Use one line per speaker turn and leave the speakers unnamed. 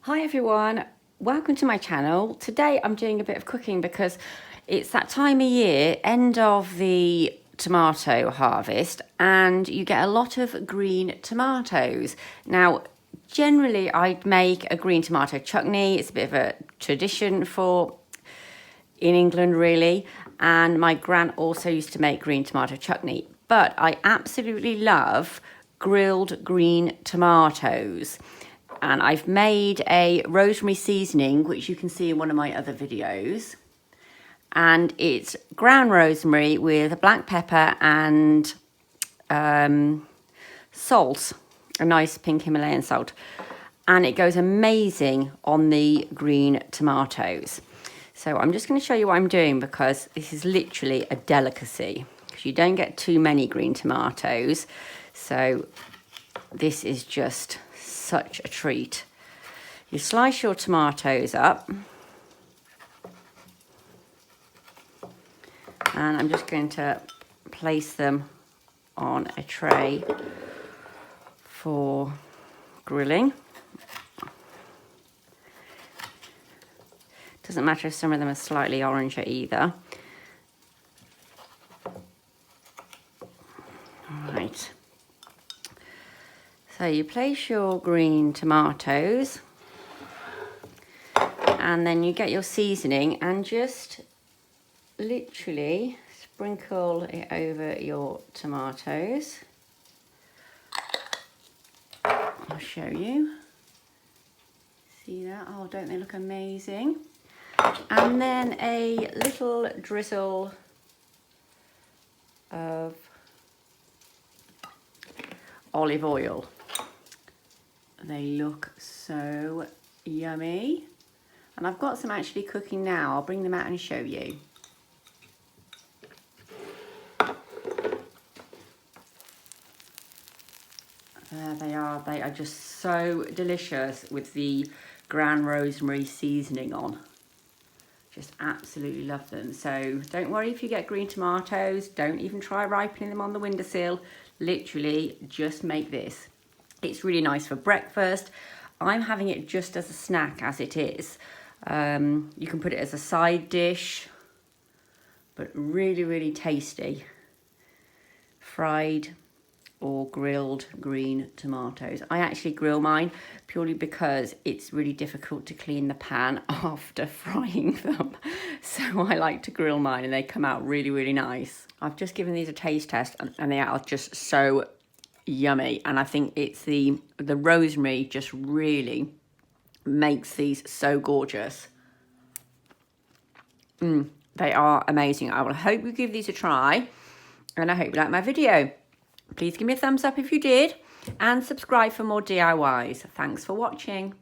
Hi everyone, welcome to my channel. Today I'm doing a bit of cooking because it's that time of year, end of the tomato harvest, and you get a lot of green tomatoes. Now, generally I'd make a green tomato chutney. It's a bit of a tradition in England really, and my gran also used to make green tomato chutney, but I absolutely love grilled green tomatoes. And I've made a rosemary seasoning, which you can see in one of my other videos. And it's ground rosemary with black pepper and salt, a nice pink Himalayan salt. And it goes amazing on the green tomatoes. So I'm just going to show you what I'm doing because this is literally a delicacy. Because you don't get too many green tomatoes. So this is just such a treat. You slice your tomatoes up, and I'm just going to place them on a tray for grilling. Doesn't matter if some of them are slightly oranger either. Right. So you place your green tomatoes and then you get your seasoning and just literally sprinkle it over your tomatoes. I'll show you. See that? Oh, don't they look amazing? And then a little drizzle of olive oil. They look so yummy. And I've got some actually cooking now. I'll bring them out and show you. There they are. They are just so delicious with the ground rosemary seasoning on. Just absolutely love them. So don't worry if you get green tomatoes. Don't even try ripening them on the windowsill. Literally just make this. It's really nice for breakfast. I'm having it just as a snack as it is. You can put it as a side dish, but really, really tasty. Fried or grilled green tomatoes. I actually grill mine purely because it's really difficult to clean the pan after frying them. So I like to grill mine and they come out really, really nice. I've just given these a taste test and they are just so yummy. And I think it's the rosemary just really makes these so gorgeous. They are amazing. I will hope you give these a try and I hope you like my video. Please give me a thumbs up if you did and subscribe for more DIYs. Thanks for watching.